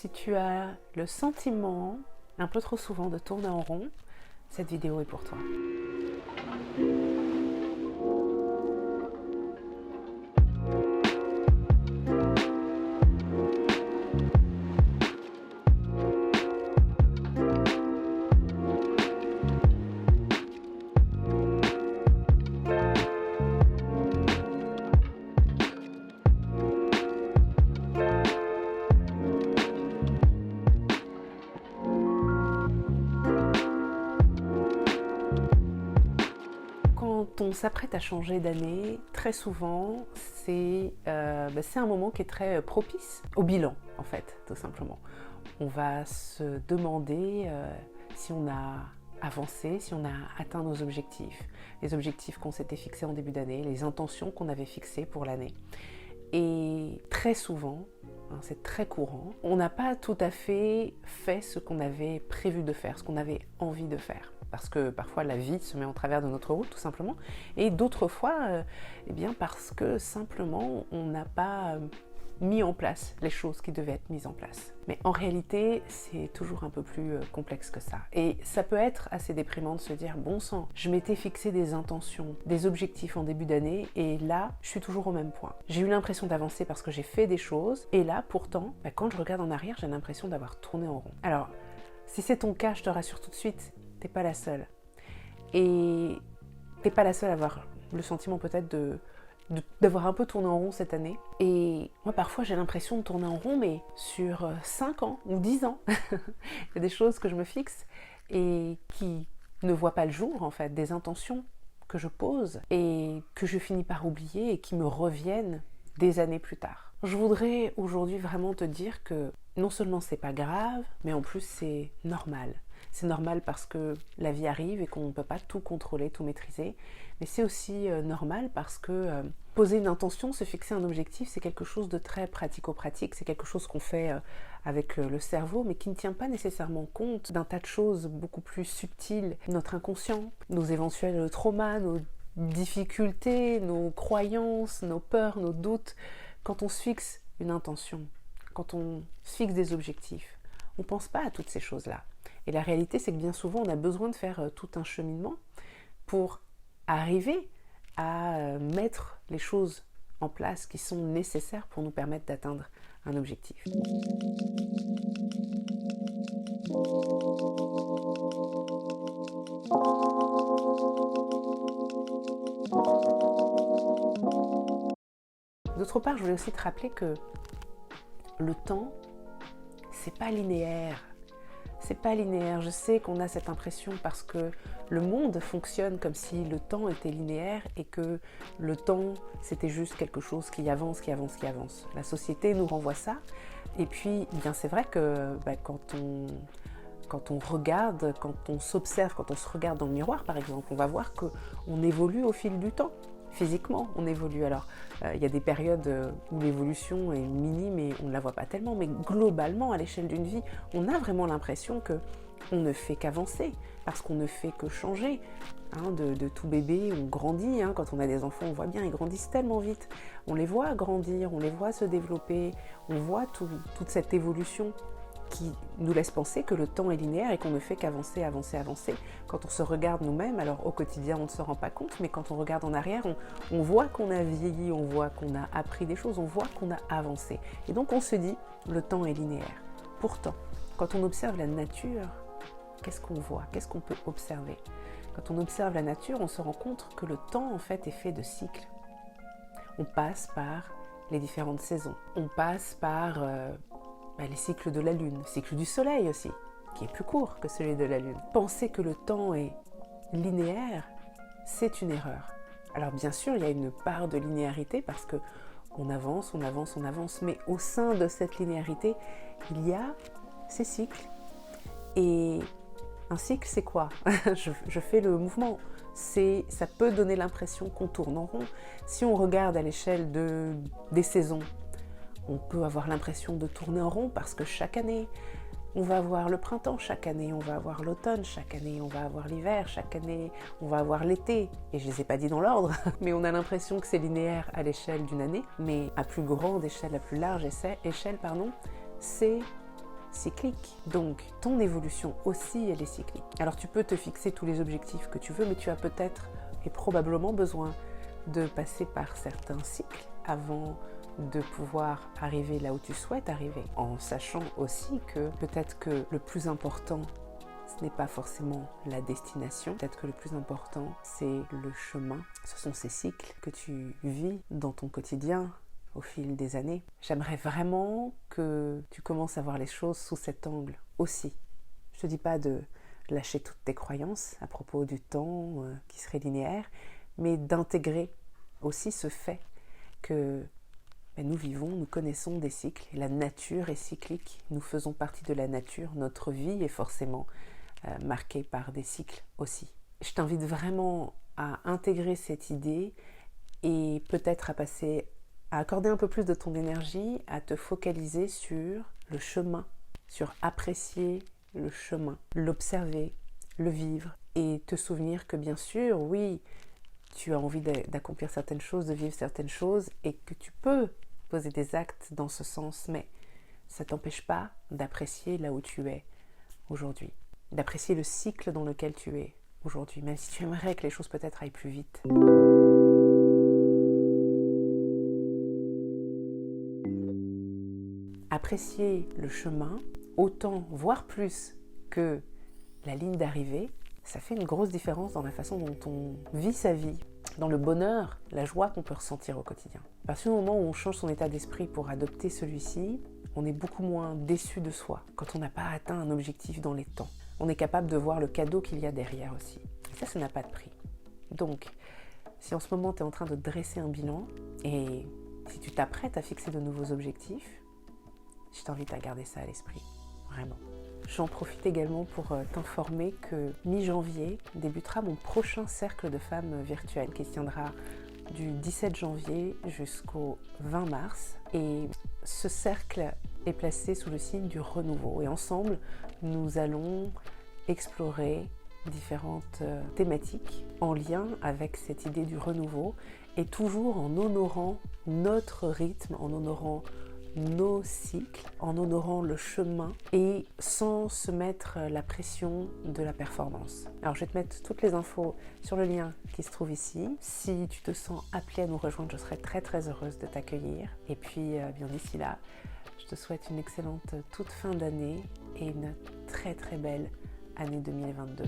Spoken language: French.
Si tu as le sentiment, un peu trop souvent, de tourner en rond, cette vidéo est pour toi. Quand on s'apprête à changer d'année, très souvent, c'est un moment qui est très propice au bilan, en fait, tout simplement. On va se demander si on a avancé, si on a atteint nos objectifs, les objectifs qu'on s'était fixés en début d'année, les intentions qu'on avait fixées pour l'année. Et très souvent, c'est très courant, on n'a pas tout à fait fait ce qu'on avait prévu de faire, ce qu'on avait envie de faire. Parce que parfois la vie se met en travers de notre route tout simplement, et d'autres fois, parce que simplement on n'a pas mis en place les choses qui devaient être mises en place. Mais en réalité, c'est toujours un peu plus complexe que ça. Et ça peut être assez déprimant de se dire, bon sang, je m'étais fixé des intentions, des objectifs en début d'année, et là, je suis toujours au même point. J'ai eu l'impression d'avancer parce que j'ai fait des choses, et là, pourtant, quand je regarde en arrière, j'ai l'impression d'avoir tourné en rond. Alors, si c'est ton cas, je te rassure tout de suite, t'es pas la seule. Et t'es pas la seule à avoir le sentiment peut-être d'avoir un peu tourné en rond cette année. Et moi, parfois, j'ai l'impression de tourner en rond, mais sur 5 ans ou 10 ans. Il y a des choses que je me fixe et qui ne voient pas le jour, en fait, des intentions que je pose et que je finis par oublier et qui me reviennent des années plus tard. Je voudrais aujourd'hui vraiment te dire que non seulement c'est pas grave, mais en plus c'est normal. C'est normal parce que la vie arrive et qu'on ne peut pas tout contrôler, tout maîtriser. Mais c'est aussi normal parce que poser une intention, se fixer un objectif, c'est quelque chose de très pratico-pratique. C'est quelque chose qu'on fait avec le cerveau, mais qui ne tient pas nécessairement compte d'un tas de choses beaucoup plus subtiles. Notre inconscient, nos éventuels traumas, nos difficultés, nos croyances, nos peurs, nos doutes. Quand on se fixe une intention, quand on se fixe des objectifs, on ne pense pas à toutes ces choses-là. Et la réalité, c'est que bien souvent, on a besoin de faire tout un cheminement pour arriver à mettre les choses en place qui sont nécessaires pour nous permettre d'atteindre un objectif. D'autre part, je voulais aussi te rappeler que le temps, c'est pas linéaire. C'est pas linéaire. Je sais qu'on a cette impression parce que le monde fonctionne comme si le temps était linéaire et que le temps, c'était juste quelque chose qui avance, qui avance, qui avance. La société nous renvoie ça. Et puis, c'est vrai que quand on regarde, quand on s'observe, quand on se regarde dans le miroir, par exemple, on va voir qu'on évolue au fil du temps. Physiquement, on évolue. Alors, il y a des périodes où l'évolution est minime et on ne la voit pas tellement, mais globalement, à l'échelle d'une vie, on a vraiment l'impression qu'on ne fait qu'avancer, parce qu'on ne fait que changer. De tout bébé, on grandit. Quand on a des enfants, on voit bien, ils grandissent tellement vite. On les voit grandir, on les voit se développer, on voit toute cette évolution qui nous laisse penser que le temps est linéaire et qu'on ne fait qu'avancer, avancer, avancer. Quand on se regarde nous-mêmes, alors au quotidien on ne se rend pas compte, mais quand on regarde en arrière, on voit qu'on a vieilli, on voit qu'on a appris des choses, on voit qu'on a avancé. Et donc on se dit, le temps est linéaire. Pourtant, quand on observe la nature, qu'est-ce qu'on voit? Qu'est-ce qu'on peut observer? Quand on observe la nature, on se rend compte que le temps en fait est fait de cycles. On passe par les différentes saisons. On passe par les cycles de la Lune, le cycle du Soleil aussi, qui est plus court que celui de la Lune. Penser que le temps est linéaire, c'est une erreur. Alors bien sûr, il y a une part de linéarité parce que on avance, on avance, on avance, mais au sein de cette linéarité, il y a ces cycles. Et un cycle, c'est quoi? je fais le mouvement. Ça peut donner l'impression qu'on tourne en rond. Si on regarde à l'échelle des saisons, on peut avoir l'impression de tourner en rond parce que chaque année, on va avoir le printemps, chaque année, on va avoir l'automne, chaque année, on va avoir l'hiver, chaque année, on va avoir l'été. Et je ne les ai pas dit dans l'ordre, mais on a l'impression que c'est linéaire à l'échelle d'une année, mais à plus grande échelle, à plus large échelle, c'est cyclique. Donc ton évolution aussi, elle est cyclique. Alors tu peux te fixer tous les objectifs que tu veux, mais tu as peut-être et probablement besoin de passer par certains cycles avant de pouvoir arriver là où tu souhaites arriver, en sachant aussi que peut-être que le plus important, ce n'est pas forcément la destination, peut-être que le plus important, c'est le chemin. Ce sont ces cycles que tu vis dans ton quotidien au fil des années. J'aimerais vraiment que tu commences à voir les choses sous cet angle aussi. Je ne te dis pas de lâcher toutes tes croyances à propos du temps qui serait linéaire, mais d'intégrer aussi ce fait que nous vivons, nous connaissons des cycles, et la nature est cyclique, nous faisons partie de la nature, notre vie est forcément marquée par des cycles aussi. Je t'invite vraiment à intégrer cette idée et peut-être à accorder un peu plus de ton énergie, à te focaliser sur le chemin, sur apprécier le chemin, l'observer, le vivre et te souvenir que bien sûr, oui, tu as envie d'accomplir certaines choses, de vivre certaines choses et que tu peux poser des actes dans ce sens, mais ça ne t'empêche pas d'apprécier là où tu es aujourd'hui, d'apprécier le cycle dans lequel tu es aujourd'hui, même si tu aimerais que les choses peut-être aillent plus vite. Apprécier le chemin, autant, voire plus que la ligne d'arrivée, ça fait une grosse différence dans la façon dont on vit sa vie, dans le bonheur, la joie qu'on peut ressentir au quotidien. À partir du moment où on change son état d'esprit pour adopter celui-ci, on est beaucoup moins déçu de soi quand on n'a pas atteint un objectif dans les temps. On est capable de voir le cadeau qu'il y a derrière aussi. Et ça n'a pas de prix. Donc, si en ce moment tu es en train de dresser un bilan et si tu t'apprêtes à fixer de nouveaux objectifs, je t'invite à garder ça à l'esprit, vraiment. J'en profite également pour t'informer que mi-janvier débutera mon prochain cercle de femmes virtuel qui se tiendra du 17 janvier jusqu'au 20 mars. Et ce cercle est placé sous le signe du renouveau. Et ensemble, nous allons explorer différentes thématiques en lien avec cette idée du renouveau et toujours en honorant notre rythme, en honorant nos cycles, en honorant le chemin et sans se mettre la pression de la performance. Alors je vais te mettre toutes les infos sur le lien qui se trouve ici. Si tu te sens appelé à nous rejoindre, je serai très très heureuse de t'accueillir. Et puis bien d'ici là, je te souhaite une excellente toute fin d'année et une très très belle année 2022.